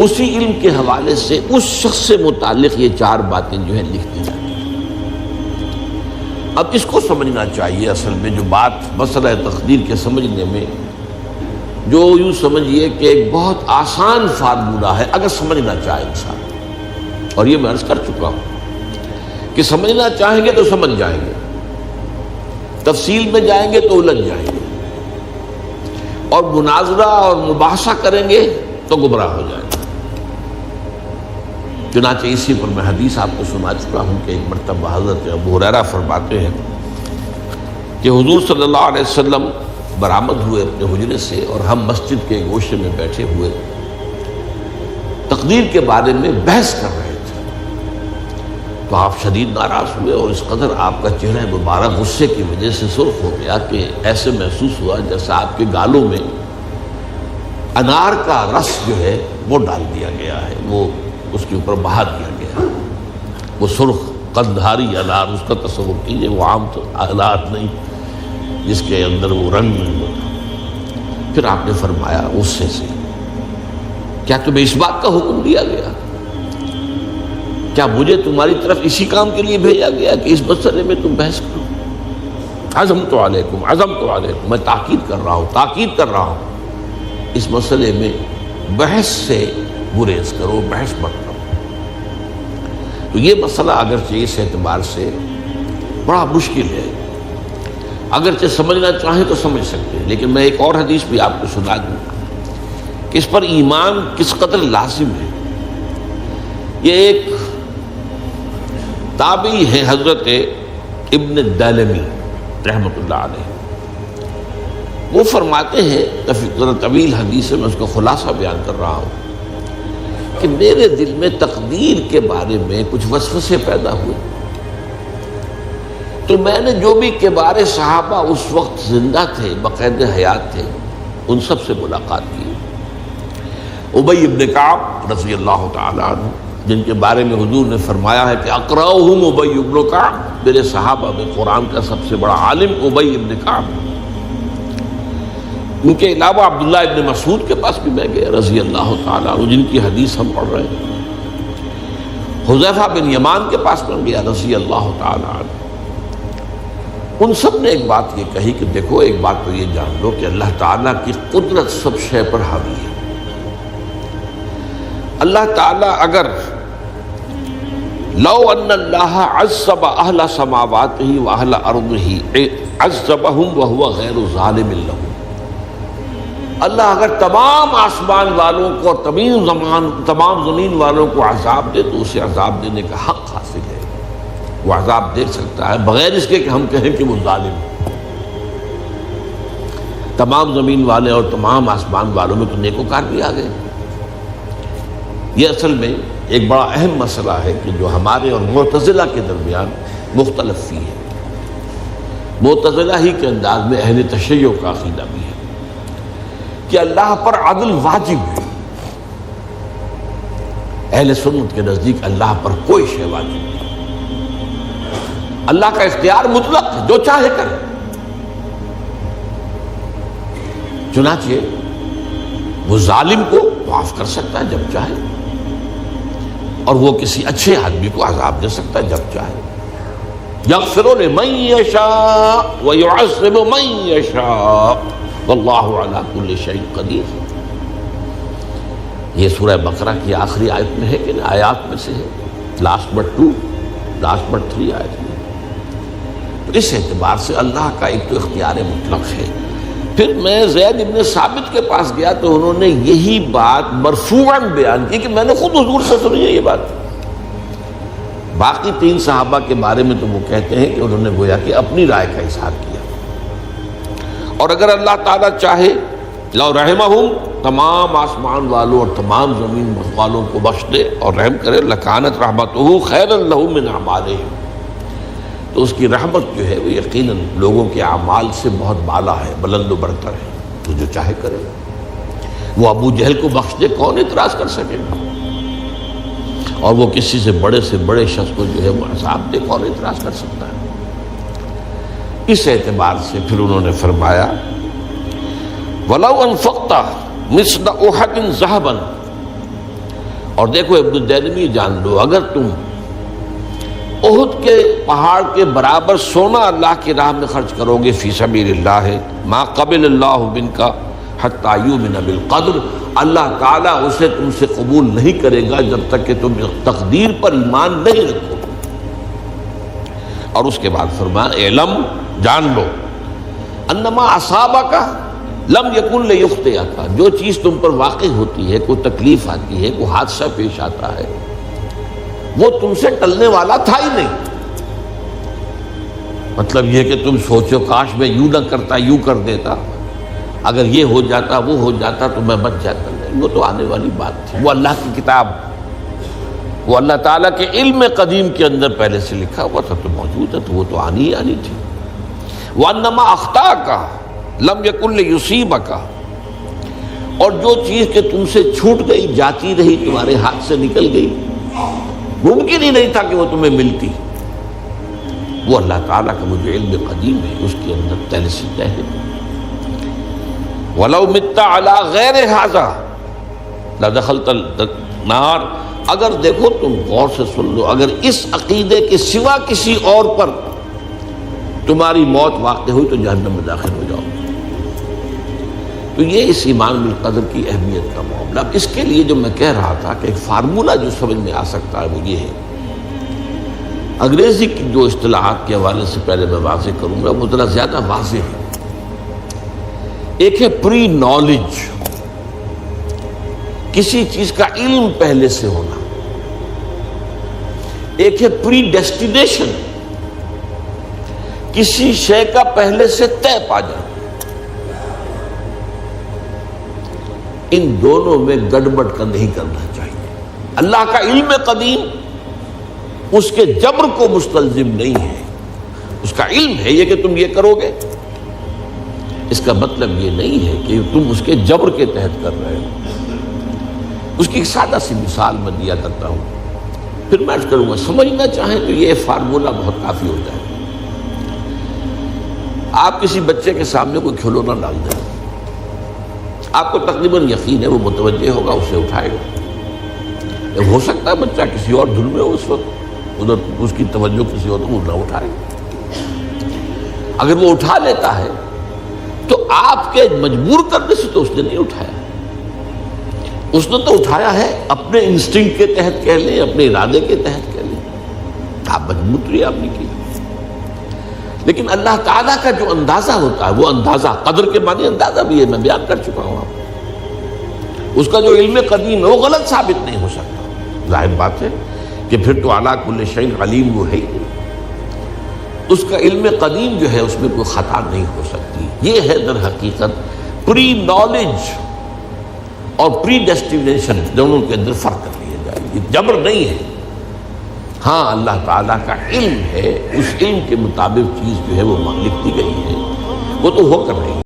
اسی علم کے حوالے سے اس شخص سے متعلق یہ 4 باتیں جو ہیں لکھ دی جاتی ہیں۔ اب اس کو سمجھنا چاہیے، اصل میں جو بات مسئلہ تقدیر کے سمجھنے میں، جو یوں سمجھیے کہ ایک بہت آسان فارمولہ ہے اگر سمجھنا چاہے انسان، اور یہ میں عرض کر چکا ہوں کہ سمجھنا چاہیں گے تو سمجھ جائیں گے، تفصیل میں جائیں گے تو الجھ جائیں گے، اور مناظرہ اور مباحثہ کریں گے تو گمراہ ہو جائیں گے۔ چنانچہ اسی پر میں حدیث آپ کو سنا چکا ہوں کہ ایک مرتبہ حضرت ابو ہریرہ فرماتے ہیں کہ حضور صلی اللہ علیہ وسلم برآمد ہوئے اپنے حجرے سے، اور ہم مسجد کے گوشے میں بیٹھے ہوئے تقدیر کے بارے میں بحث کر رہے تھے، تو آپ شدید ناراض ہوئے، اور اس قدر آپ کا چہرہ مبارک غصے کی وجہ سے سرخ ہو گیا کہ ایسے محسوس ہوا جیسا آپ کے گالوں میں انار کا رس جو ہے وہ ڈال دیا گیا ہے، وہ اس کے اوپر بہا دیا گیا، وہ سرخ قندھاری انار، اس کا تصور کیجئے، وہ عام تو انار نہیں جس کے اندر وہ رنگ نہیں ہوتا۔ پھر آپ نے فرمایا غصے سے، کیا تمہیں اس بات کا حکم دیا گیا؟ کیا مجھے تمہاری طرف اسی کام کے لیے بھیجا گیا کہ اس مسئلے میں تم بحث کرو؟ عزمت علیکم میں تاکید کر رہا ہوں اس مسئلے میں بحث سے گریز کرو، بحث مت کرو۔ تو یہ مسئلہ اگرچہ اس اعتبار سے بڑا مشکل ہے، اگرچہ سمجھنا چاہیں تو سمجھ سکتے ہیں، لیکن میں ایک اور حدیث بھی آپ کو سنا دوں کہ اس پر ایمان کس قدر لازم ہے۔ یہ ایک تابعی ہے حضرت ابن دالمی رحمۃ اللہ علیہ، وہ فرماتے ہیں، طویل حدیث ہے، میں اس کا خلاصہ بیان کر رہا ہوں، کہ میرے دل میں تقدیر کے بارے میں کچھ وسوسے پیدا ہوئے، تو میں نے جو بھی کبار صحابہ اس وقت زندہ تھے، بقید حیات تھے، ان سب سے ملاقات کی۔ ابی ابن کعب رضی اللہ تعالی عنہ، جن کے بارے میں حضور نے فرمایا ہے کہ اقرأہم ابی ابن کعب، میرے صحابہ میں قرآن کا سب سے بڑا عالم ابی ابن کعب۔ ان کے علاوہ عبداللہ ابن مسعود کے پاس بھی میں گیا رضی اللہ تعالیٰ عنہ، جن کی حدیث ہم پڑھ رہے ہیں۔ حذیفہ بن یمان کے پاس میں گیا رضی اللہ تعالیٰ عنہ۔ ان سب نے ایک بات یہ کہی کہ دیکھو، ایک بات تو یہ جان لو کہ اللہ تعالیٰ کی قدرت سب شے پر حاوی ہے۔ اللہ تعالیٰ اگر لو ان اللہ عذب اہل سماواتہ واہل ارضہ عذبہم وہو غیر ظالم لہم، اللہ اگر تمام آسمان والوں کو اور تمام زمین والوں کو عذاب دے تو اسے عذاب دینے کا حق حاصل ہے، وہ عذاب دے سکتا ہے بغیر اس کے کہ ہم کہیں کہ وہ ظالم ہے۔ تمام زمین والے اور تمام آسمان والوں میں تو نیکوکار بھی آ گئے۔ یہ اصل میں ایک بڑا اہم مسئلہ ہے کہ جو ہمارے اور معتزلہ کے درمیان مختلف فی ہے۔ معتزلہ ہی کے انداز میں اہل تشیع کا عقیدہ بھی ہے کہ اللہ پر عدل واجب ہے، اہل سنت کے نزدیک اللہ پر کوئی شے واجب نہیں، اللہ کا اختیار مطلق ہے، جو چاہے کرے۔ چنانچہ وہ ظالم کو معاف کر سکتا ہے جب چاہے، اور وہ کسی اچھے آدمی کو عذاب دے سکتا ہے جب چاہے۔ یغفر لمن یشاء ویعذب من یشاء واللہ علی کل شیء قدیر۔ یہ سورہ بقرہ کی آخری آیت میں ہے کہ آیات میں سے ہے، لاسٹ بٹ 3 آیت میں۔ تو اس اعتبار سے اللہ کا ایک تو اختیار مطلق ہے۔ پھر میں زید ابن ثابت کے پاس گیا تو انہوں نے یہی بات مرفوعاً بیان کی کہ میں نے خود حضور سے سنی ہے یہ بات۔ باقی 3 صحابہ کے بارے میں تو وہ کہتے ہیں کہ انہوں نے گویا کہ اپنی رائے کا اظہار کیا، اور اگر اللہ تعالیٰ چاہے لو رحمہم، تمام آسمان والوں اور تمام زمین والوں کو بخش دے اور رحم کرے، لکانت رحمتہ خیرا لہم من اعمالہم، تو اس کی رحمت جو ہے وہ یقیناً لوگوں کے اعمال سے بہت بالا ہے، بلند و برتر ہے، تو جو چاہے کرے۔ وہ ابو جہل کو بخش دے، کون اعتراض کر سکے گا؟ اور وہ کسی سے بڑے شخص کو جو ہے وہ عذاب دے، کون اعتراض کر سکتا ہے؟ اس اعتبار سے پھر انہوں نے فرمایا وَلَوْ أَنفَقْتَ مِثْلَ أُحَدٍ ذَهَبًا اور دیکھو ابن الدینمی جان لو، اگر تم احد کے پہاڑ کے برابر سونا اللہ کی راہ میں خرچ کرو گے فی سبیل اللہ، ما قبل اللہ منک حتی یؤمن بالقدر، اللہ تعالیٰ اسے تم سے قبول نہیں کرے گا جب تک کہ تم تقدیر پر ایمان نہیں رکھو۔ اور اس کے بعد فرمایا اعلم، جان لو، انما اصابک لم یکن لیخطئک، جو چیز تم پر واقع ہوتی ہے، کوئی تکلیف آتی ہے، کوئی حادثہ پیش آتا ہے، وہ تم سے ٹلنے والا تھا ہی نہیں۔ مطلب یہ کہ تم سوچو کاش میں یوں نہ کرتا، یوں کر دیتا، اگر یہ ہو جاتا، وہ ہو جاتا تو میں بچ جاتا، نہیں، وہ تو آنے والی بات تھی، وہ اللہ کی کتاب، وہ اللہ تعالیٰ کے علم قدیم کے اندر پہلے سے لکھا ہوا تھا، تو موجود ہے، تو وہ تو آنی ہی آنی تھی۔ وَأَنَّمَا أَخْطَأَكَ لَمْ يَكُنْ لِيُصِيبَكَ، اور جو چیز کہ تم سے چھوٹ گئی، جاتی رہی، تمہارے ہاتھ سے نکل گئی، ممکن ہی نہیں تھا کہ وہ تمہیں ملتی، وہ اللہ تعالیٰ کا وہ جو علم قدیم ہے اس کے اندر پہلے سے طے ہے۔ وَلَوْ مِتَّ عَلَىٰ غَيْرِ هَٰذَا لَدَخَلْتَ النَّارَ، اگر دیکھو تم غور سے سن لو، اگر اس عقیدے کے سوا کسی اور پر تمہاری موت واقع ہوئی تو جہنم میں داخل ہو جاؤ۔ تو یہ اس ایمان بالقدر کی اہمیت کا معاملہ۔ اب اس کے لیے جو میں کہہ رہا تھا کہ ایک فارمولہ جو سمجھ میں آ سکتا ہے وہ یہ ہے، انگریزی کی جو اصطلاحات کے حوالے سے پہلے میں واضح کروں گا وہ ذرا زیادہ واضح ہے۔ ایک ہے پری نالج، کسی چیز کا علم پہلے سے ہونا، ایک ہے پری ڈیسٹینیشن، کسی شے کا پہلے سے طے پا جانا۔ ان دونوں میں گڑبڑ کا نہیں کرنا چاہیے۔ اللہ کا علم قدیم اس کے جبر کو مستلزم نہیں ہے، اس کا علم ہے یہ کہ تم یہ کرو گے، اس کا مطلب یہ نہیں ہے کہ تم اس کے جبر کے تحت کر رہے ہو۔ اس کی ایک سادہ سی مثال میں دیا کرتا ہوں، پھر میں عرض کروں گا، سمجھنا چاہیں تو یہ فارمولہ بہت کافی ہوتا ہے۔ آپ کسی بچے کے سامنے کوئی کھلونا ڈال دیں، آپ کو تقریباً یقین ہے وہ متوجہ ہوگا، اسے اٹھائے گا۔ ہو سکتا ہے بچہ کسی اور دھن میں ہو اس وقت، ادھر اس کی توجہ کسی اور کو نہ اٹھائے، اگر وہ اٹھا لیتا ہے تو آپ کے مجبور کرنے سے تو اس نے نہیں اٹھایا، اس نے تو اٹھایا ہے اپنے انسٹنکٹ کے تحت کہہ لیں، اپنے ارادے کے تحت کہہ لیں، آپ مجبور تو آپ نے کی۔ لیکن اللہ تعالیٰ کا جو اندازہ ہوتا ہے وہ اندازہ، قدر کے معنی اندازہ بھی ہے، میں بیان کر چکا ہوں آپ کو، اس کا جو علم قدیم ہے وہ غلط ثابت نہیں ہو سکتا۔ ظاہر بات ہے کہ پھر تو اعلیٰ کل شیء علیم وہ ہے، اس کا علم قدیم جو ہے اس میں کوئی خطا نہیں ہو سکتی۔ یہ ہے در حقیقت پری نالج اور پری ڈیسٹینیشن، دونوں کے اندر فرق کر لیا جائے، یہ جبر نہیں ہے۔ ہاں اللہ تعالیٰ کا علم ہے، اس علم کے مطابق چیز جو ہے وہ لکھتی گئی ہے، وہ تو ہو کر رہی ہے۔